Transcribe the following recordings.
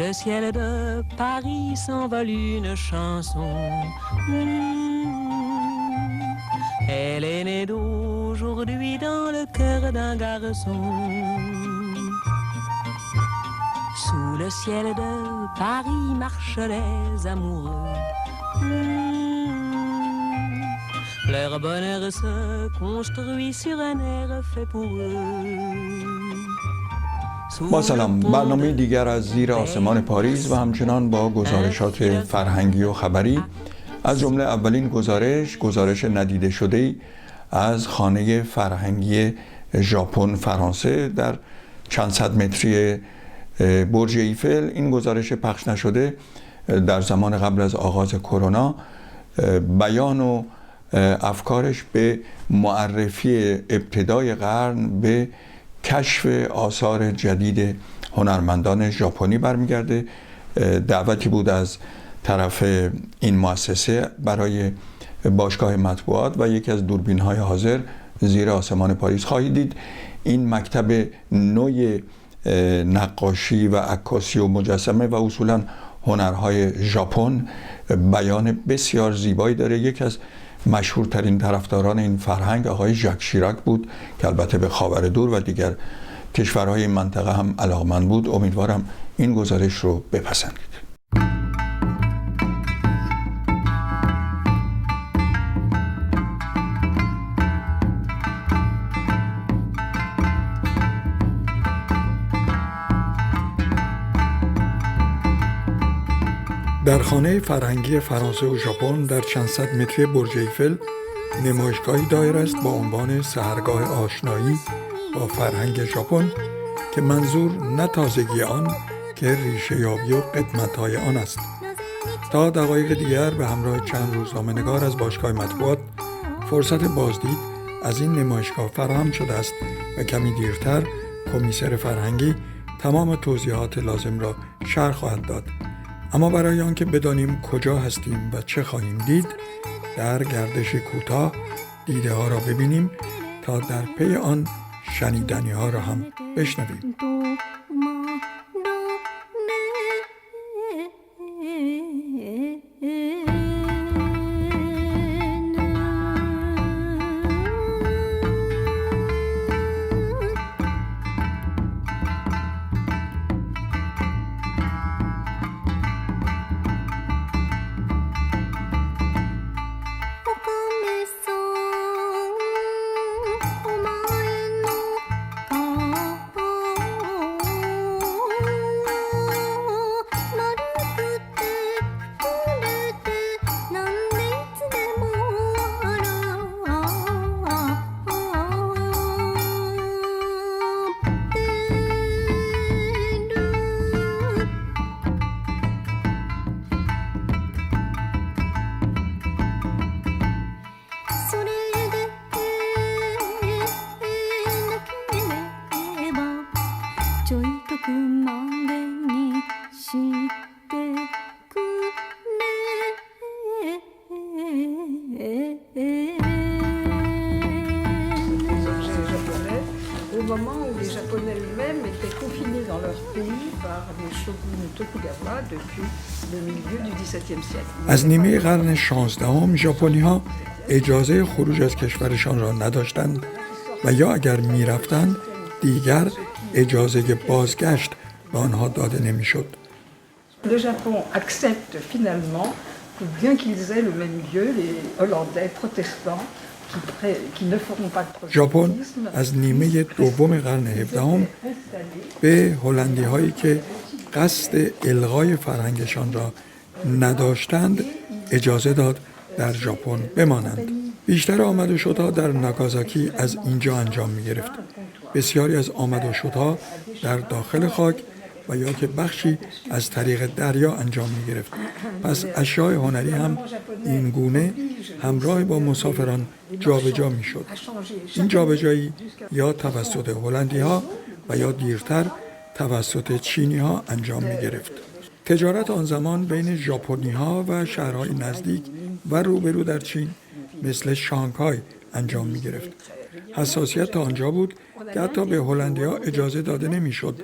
le ciel de Paris s'envole une chanson. Elle est née d'aujourd'hui dans le cœur d'un garçon. Sous le ciel de Paris marchent les amoureux. Leur bonheur se construit sur un air fait pour eux. با سلام، برنامه دیگر از زیر آسمان پاریس و همچنان با گزارشات فرهنگی و خبری، از جمله اولین گزارش ندیده شده‌ای از خانه فرهنگی ژاپن فرانسه در چند صد متری برج ایفل. این گزارش پخش نشده در زمان قبل از آغاز کرونا بیان و افکارش به معرفی ابتدای قرن به کشف آثار جدید هنرمندان ژاپنی برمیگرده. دعوتی بود از طرف این مؤسسه برای باشگاه مطبوعات و یکی از دوربین‌های حاضر زیر آسمان پاریس. خواهید دید این مکتب نوع نقاشی و عکاسی و مجسمه و اصولاً هنرهای ژاپن بیان بسیار زیبایی داره. یکی از مشهورترین طرفداران این فرهنگ آقای ژاک شیراک بود که البته به خاورمیانه و دیگر کشورهای این منطقه هم علاقمند بود. امیدوارم این گزارش رو بپسندید. در خانه فرهنگی فرانسه و ژاپن در چند صد متری برج ایفل نمایشگاهی دایر است با عنوان سحرگاه آشنایی با فرهنگ ژاپن که منظور نه تازگی آن که ریشه یابی و قدمت‌های آن است. تا دقایق دیگر به همراه چند روزنامه‌نگار از باشگاه مطبوعات فرصت بازدید از این نمایشگاه فراهم شده است و کمی دیرتر کمیسر فرهنگی تمام توضیحات لازم را شرح خواهد داد. اما برای آنکه بدانیم کجا هستیم و چه خواهیم دید، در گردش کوتاه دیده ها را ببینیم تا در پی آن شنیدنی ها را هم بشنویم. Au moment où les Japonais eux-mêmes étaient confinés dans leur pays par les shoguns Tokugawa depuis le milieu du XVIIe siècle. از نیمه قرن 16 ژاپنی‌ها اجازه خروج از کشورشان را نداشتند و یا اگر می‌رفتند دیگر اجازه بازگشت به آنها داده نمی‌شد. Le Japon accepte finalement que bien qu'ils aient le même lieu, les Hollandais protestants qui ne feront pas de ژاپن prosélytisme از نیمه دوم قرن 17 به هلندی‌هایی که قصد الغای فرهنگشان را نداشتند اجازه داد در ژاپن بمانند. بیشتر آمد و شدها در ناگازاکی از اینجا انجام می‌گرفت. بسیاری از آمد و شدها در داخل خاک و یا که بخشی از طریق دریا انجام می‌گرفت. پس اشیاء هنری هم این گونه همراه با مسافران جابجا می‌شد. این جابجایی یا توسط هلندی‌ها و یا دیرتر توسط چینی‌ها انجام می‌گرفت. تجارت آن زمان بین ژاپنی‌ها و شهرهای نزدیک و روبرو در چین مثل شانگهای انجام می‌گرفت. حساسیت آنجا بود که حتی به هلندی‌ها اجازه داده نمی‌شد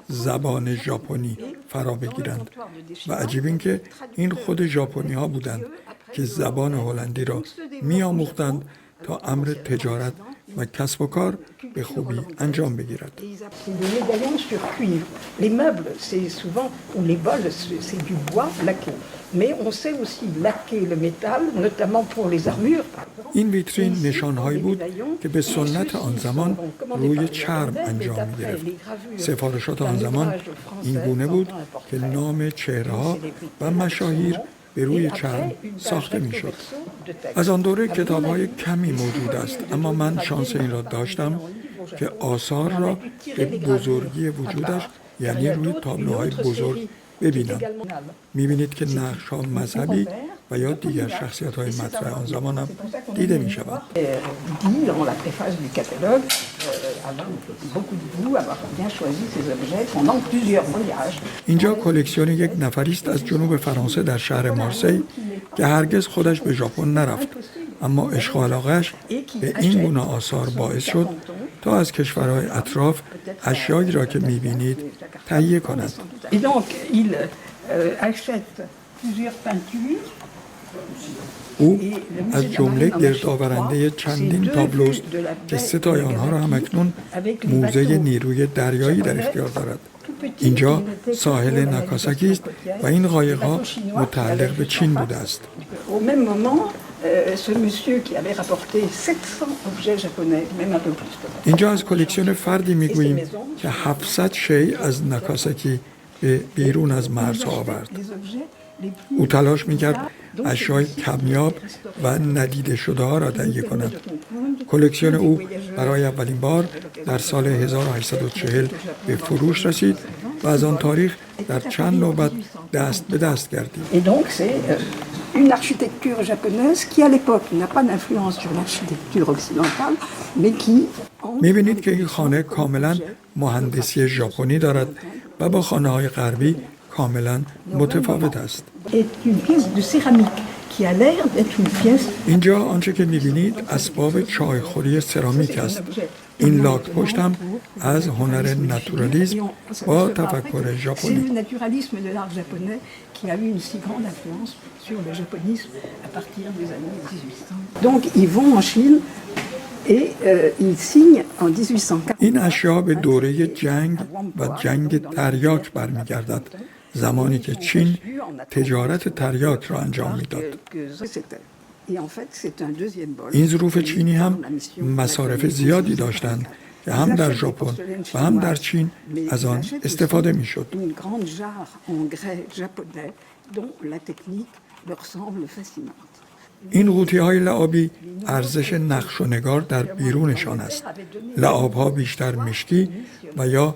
زبان ژاپنی فرا بگیرند و عجیب این که این خود ژاپنی ها بودند که زبان هلندی را می آموختند تا امر تجارت و کسب و کار به خوبی انجام بگیرد. Des médaillons sur cuivre. Les meubles, c'est souvent, ou les bols, c'est du bois laqué. Mais on sait aussi laquer le métal, notamment pour les armures. این ویترین نشانهایی بود که به سنت آن زمان روی چرم انجام می گرفت. سفارشات آن زمان این گونه بود که نام چهره‌ها و مشاهیر به روی چرم ساخته می شد. از آن دوره کتاب‌های کمی موجود است، اما من شانس این را داشتم که آثار را به بزرگی وجودش، یعنی روی تابلوهای بزرگ ببینم. می‌بینید که نقش‌ها مذهبی و یا دیگر شخصیت‌های مطرح آن زمان هم دیده می‌شوند. Dit dans la préface du catalogue, avant beaucoup de vous avoir bien choisi ces objets pendant plusieurs voyages. اینجا کلکسیون یک نفری است از جنوب فرانسه در شهر مارسی که هرگز خودش به ژاپن نرفت، اما عشق و علاقه‌اش به این گونه آثار باعث شد تا از کشورهای اطراف اشیایی را که می‌بینید تهیه کند. Et donc, il achète plusieurs peintures. او از جمله گردآورنده چندین تابلوست که سه تای آنها را هم اکنون موزه نیروی دریایی در اختیار دارد. اینجا ساحل ناکاساکی است و این قایق‌ها متعلق به چین بوده است. Au même moment, ce monsieur qui avait rapporté 700 objets japonais, même un peu plus peut-être. اینجا از کلکسیون فردی میگوییم که 700 شی از ناکاساکی به بیرون از مرزها آورد. او تلاش میکرد اشیای کمیاب و ندیده شده ها را تهیه کند. کلکسیون او برای اولین بار در سال 1840 به فروش رسید و از آن تاریخ در چند نوبت دست به دست گردید. Et donc c'est une architecture japonaise qui à l'époque n'a pas d'influence sur l'architecture occidentale, mais qui می‌بینید که این خانه کاملا مهندسی ژاپنی دارد و با خانه‌های غربی کاملا متفاوت است. est une pièce de céramique qui a l'air d'être une pièce. اینجا آنچه که می‌بینید اسباب چایخوری سرامیک است. این لاک پشت هم از هنر ناتورالیسم با تفکر C'est ژاپنی. le naturalisme de l'art japonais qui a eu une si grande influence sur le japonisme à partir des années 1800. Donc ils vont en Chine et ils signent en 1840. این اشیا به دوره جنگ و جنگ تریاک برمیگردد، زمانی که چین تجارت تریاک را انجام میداد. Et en fait, c'est un deuxième bol. این ظروف چینی هم مصارف زیادی داشتند که هم در ژاپن و هم در چین از آن استفاده میشد. Une grande jarre en grès japonais dont la technique leur semble fascinante. این قوطی‌های لعابی ارزش نقش و نگار در بیرونشان است. لعاب‌ها بیشتر مشکی و یا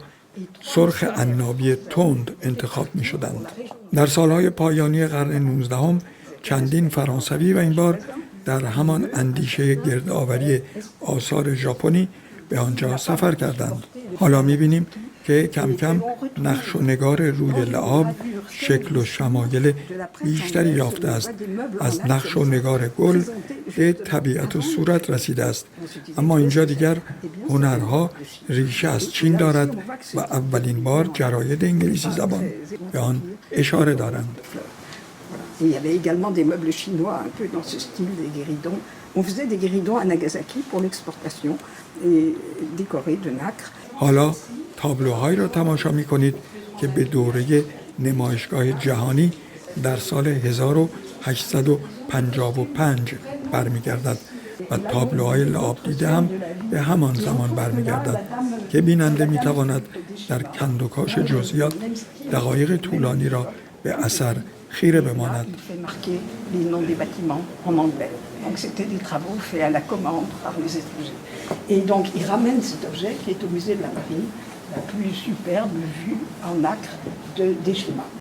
سرخ عنابی تند انتخاب می شدند. در سالهای پایانی قرن 19 چندین فرانسوی و این بار در همان اندیشه گردآوری آثار ژاپنی به آنجا سفر کردند. حالا می بینیم که کم کم نقش و نگار روی لعاب شکل و شمایل بیشتری یافته است. از نقش و نگار گل به طبیعت و صورت رسیده است. اما اینجا دیگر هنرها ریشه از چین دارد و اولین بار جراید انگلیسی زبان به آن اشاره دارند. Et il y avait également des meubles chinois un peu dans ce style des guéridons. On faisait des guéridons à Nagasaki pour l'exportation et décorés de nacre. حالا تابلوهایی را تماشا می کنید که به دوره نمایشگاه جهانی در سال 1855 برمیگردد و تابلوهای لعاب دیده هم به همان زمان برمیگردد که بیننده می تواند در کندوکاش جزئیات دقایق طولانی را به اثر خیره بماند. Il fait marquer les noms des bâtiments en anglais. Donc c'était des travaux faits à la commande par les étrangers. Et donc il ramène cet objet qui est au musée de la Marine, la plus superbe vue en nacre des schémas.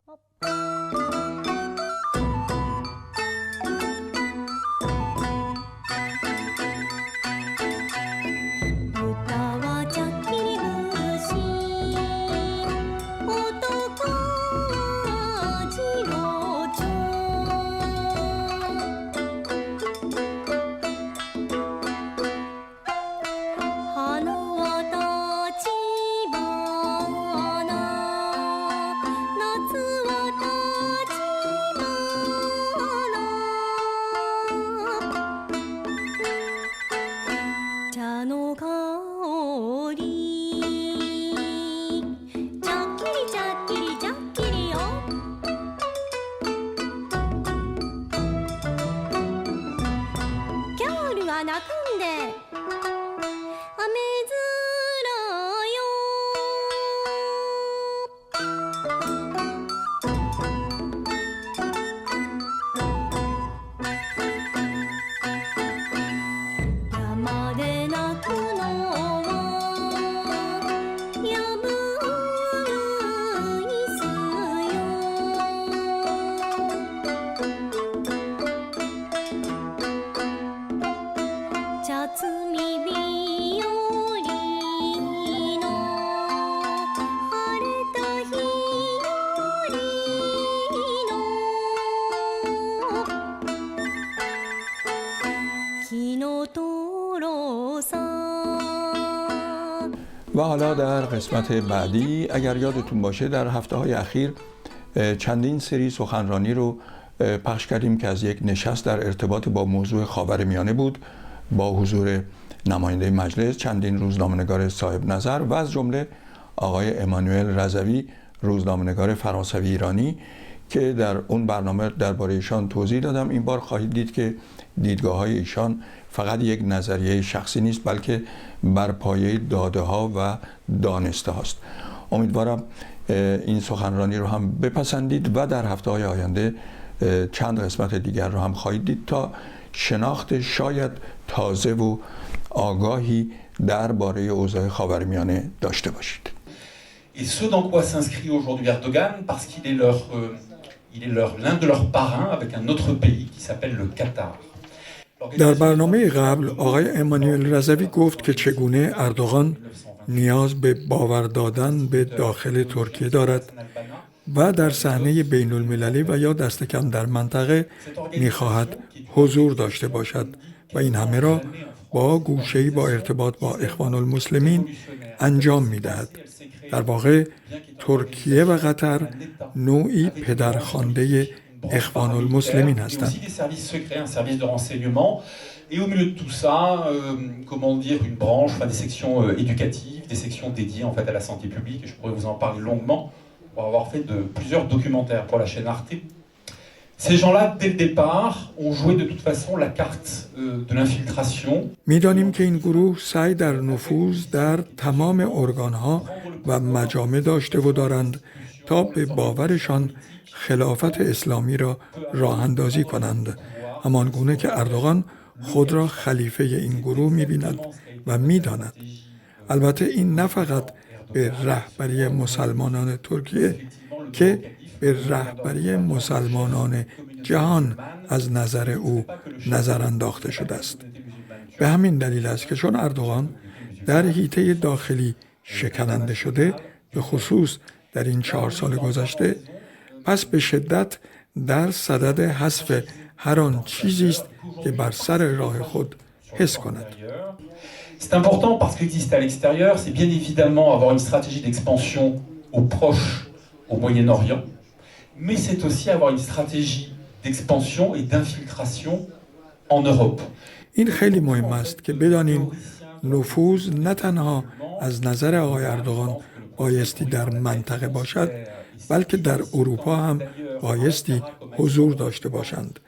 んで雨空よ山で泣くのはやむいすよ茶摘み日和の晴れた日よりの木の灯籠さو حالا در قسمت بعدی اگر یادتون باشه در هفته‌های اخیر چندین سری سخنرانی رو پخش کردیم که از یک نشست در ارتباط با موضوع خاورمیانه بود با حضور نماینده مجلس، چندین روزنامه‌نگار صاحب نظر و از جمله آقای امانوئل رضوی، روزنامه‌نگار فرانسوی ایرانی که در اون برنامه درباره ایشان توضیح دادم. این بار خواهید دید که دیدگاه‌های ایشان فقط یک نظریه شخصی نیست بلکه بر پایه داده‌ها و دانسته هاست. امیدوارم این سخنرانی رو هم بپسندید و در هفته‌های آینده چند قسمت دیگر رو هم خواهید دید تا شناخت شاید تازه و آگاهی درباره اوضاع خاورمیانه داشته باشید. Et ce dans quoi s'inscrit aujourd'hui Erdogan, parce qu'il est l'un de leurs parrains avec un autre pays qui s'appelle le Qatar. در برنامه قبل آقای امانوئل رضوی گفت که چگونه اردوغان نیاز به باور دادن به داخل ترکیه دارد و در صحنه بین المللی و یا دست کم در منطقه می‌خواهد حضور داشته باشد و این همه را با گوشه‌ای با ارتباط با اخوان المسلمین انجام می‌دهد. در واقع ترکیه و قطر نوعی پدرخوانده اخوان المسلمین هستند. Et au milieu de tout ça, comment dire, une branche, enfin des sections éducatives, des sections dédiées en fait à la santé publique. Et je pourrais vous en parler longuement pour avoir fait plusieurs documentaires pour la chaîne Arte. Ces gens-là, dès le départ, ont joué de toute façon la carte de l'infiltration. می‌دانیم که این گروه سعی در نفوذ در تمام ارگان‌ها و مجامع داشته و دارند تا به باورشان خلافت اسلامی را راه‌اندازی کنند، همانگونه که اردوغان خود را خلیفه این گروه می‌بیند و می‌داند. البته این نه فقط به رهبری مسلمانان ترکیه که به رهبری مسلمانان جهان از نظر او نظر انداخته شده است. به همین دلیل است که چون اردوغان در حیطه داخلی شکننده شده، به خصوص در این 4 سال گذشته، پس به شدت در صدد حذف هر آن چیزی است که بر سر راه خود حس کند. C'est important parce qu'exister à l'extérieur, c'est bien évidemment avoir une stratégie d'expansion au Proche, au Moyen-Orient, mais c'est aussi avoir une stratégie d'expansion et d'infiltration en Europe. این خیلی مهم است که بدانیم نفوذ نه تنها از نظر آقای اردوغان بایستی در منطقه باشد، بلکه در اروپا هم بایستی حضور داشته باشند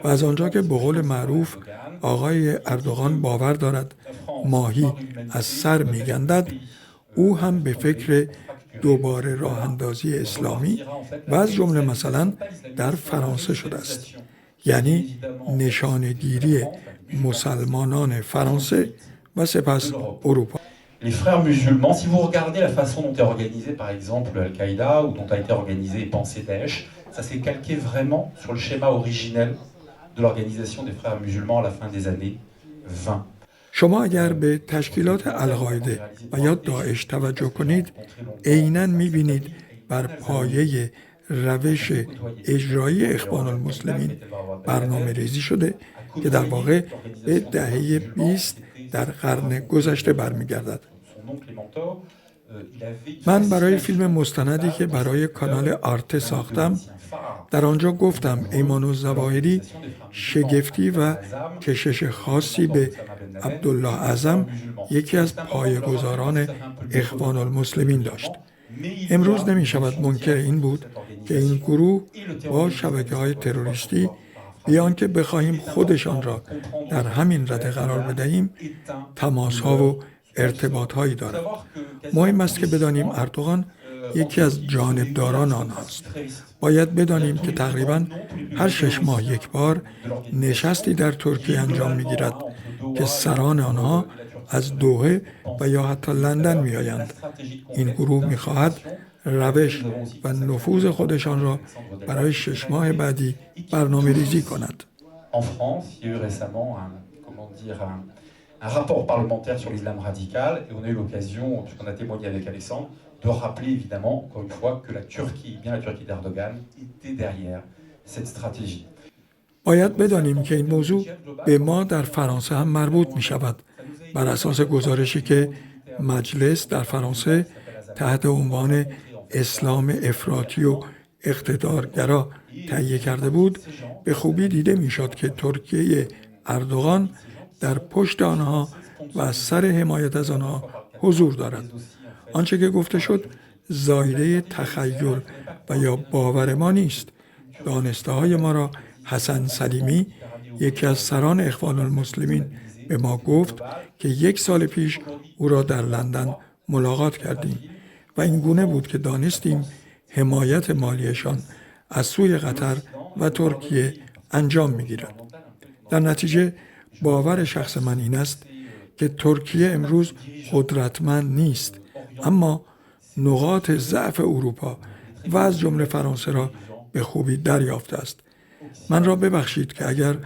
و از آنجا که به قول معروف آقای اردوغان باور دارد ماهی از سر می‌گندد، او هم به فکر دوباره راه اندازی اسلامی و از جمله مثلا در فرانسه شده است، یعنی نشانه‌گیری مسلمانان فرانسه و سپس اروپا. Les frères musulmans, si vous regardez la façon dont est organisé par exemple Al-Qaïda ou dont a été organisé et pensé Daesh, ça s'est calqué vraiment sur le schéma originel de l'organisation des frères musulmans à la fin des années 20. شما اگر به تشکیلات القاعده و یا داعش توجه کنید، عیناً می‌بینید بر پایه روش اجرایی اخوان المسلمین برنامه ریزی شده که در واقع به دهه 20 در قرن گذشته برمیگردد. من برای فیلم مستندی که برای کانال آرته ساختم، در آنجا گفتم ایمان الظواهری شگفتی و کشش خاصی به عبدالله اعظم، یکی از پایه‌گذاران اخوان المسلمین داشت. امروز نمی شود منکر این بود که این گروه با شبکه‌های تروریستی بیان که بخواهیم خودشان را در همین رده قرار بدهیم تماس‌ها و ارتباط‌هایی دارد. مهم است که بدانیم اردوغان یکی از جانبداران آنهاست. باید بدانیم که تقریباً هر 6 ماه یک بار نشستی در ترکیه انجام می‌گیرد که سران آنها از دوحه و یا حتی لندن می‌آیند. این گروه می‌خواهد روش و نفوذ خودشان را برای 6 ماه بعدی برنامه‌ریزی کند. En France, il y a eu récemment un rapport parlementaire sur l'islam radical et on a eu l'occasion, puisqu'on a témoigné avec Alexandre, de rappeler évidemment, encore une fois, que la Turquie, bien la Turquie d'Erdogan, était derrière cette stratégie. باید بدانیم که این موضوع به ما در فرانسه هم مربوط می شود. بر اساس گزارشی که مجلس در فرانسه تحت عنوان اسلام افراطی و اقتدارگرا تهیه کرده بود، به خوبی دیده می شد که ترکیه اردوغان در پشت آنها و سر حمایت از آنها حضور دارد. آنچه که گفته شد زایده تخیل و یا باور ما نیست. دانسته های ما را حسن سلیمی، یکی از سران اخوان المسلمین، به ما گفت که 1 سال پیش او را در لندن ملاقات کردیم و این گونه بود که دانستیم حمایت مالیشان از سوی قطر و ترکیه انجام می‌گیرد. در نتیجه باور شخص من این است که ترکیه امروز قدرتمند نیست، اما نقاط ضعف اروپا و از جمله فرانسه را به خوبی دریافته است. من را ببخشید که اگر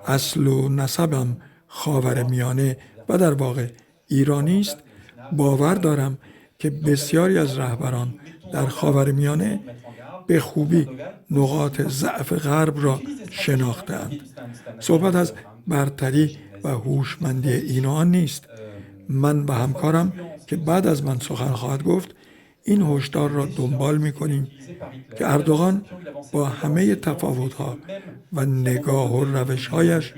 اصل و نسبم خاورمیانه و در واقع ایرانی است، باور دارم که بسیاری از رهبران در خاورمیانه به خوبی نقاط ضعف غرب را شناخته‌اند. صحبت از برتری و هوشمندی این و آن نیست. من و همکارم که بعد از من سخن خواهد گفت این هشدار را دنبال می‌کنیم که اردوغان با همه تفاوت‌ها و نگاه و روش‌هایش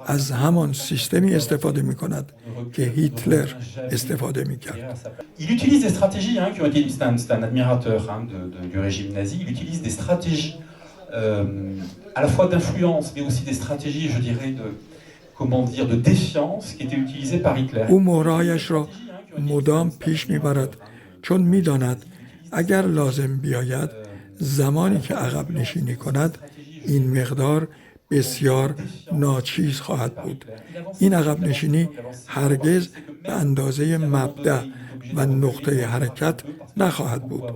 از همان سیستمی استفاده می‌کند که هیتلر استفاده می‌کرد. Il utilise des stratégies qui ont été, c'est un admirateur du régime nazi, il utilise des stratégies à la fois d'influence mais aussi des stratégies, je dirais, de défiance qui étaient utilisées par Hitler. او مهرهایش را مدام پیش می‌برد چون می‌داند اگر لازم بیاید زمانی که عقب نشینی کند این مقدار بسیار ناچیز خواهد بود. این عقب نشینی هرگز به اندازه مبدأ و نقطه حرکت نخواهد بود.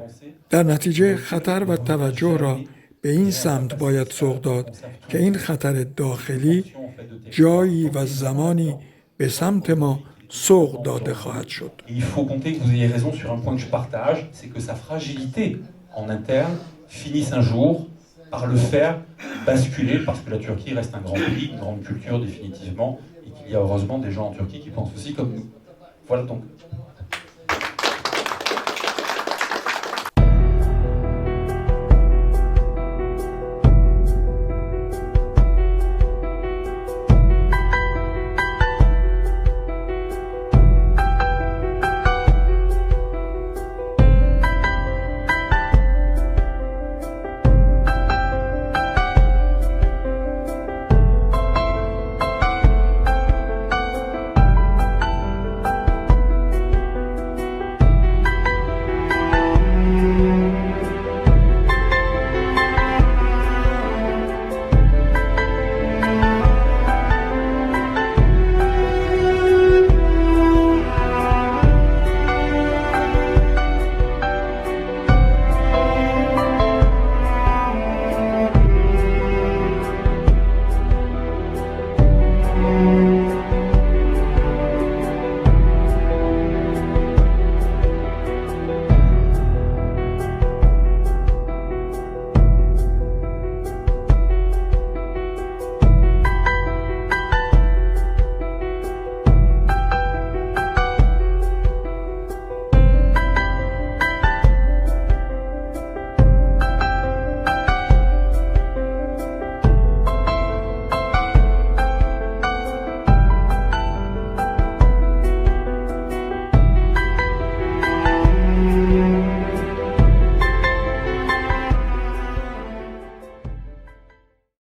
در نتیجه خطر و توجه را به این سمت باید سوق داد که این خطر داخلی جایی و زمانی به سمت ما سوق داده خواهد شد. Il faut compter que vous ayez raison sur un point que je partage, c'est que sa fragilité en interne finisse un jour par le faire basculer, parce que la Turquie reste un grand pays, une grande culture définitivement, et qu'il y a heureusement des gens en Turquie qui pensent aussi comme nous. Voilà donc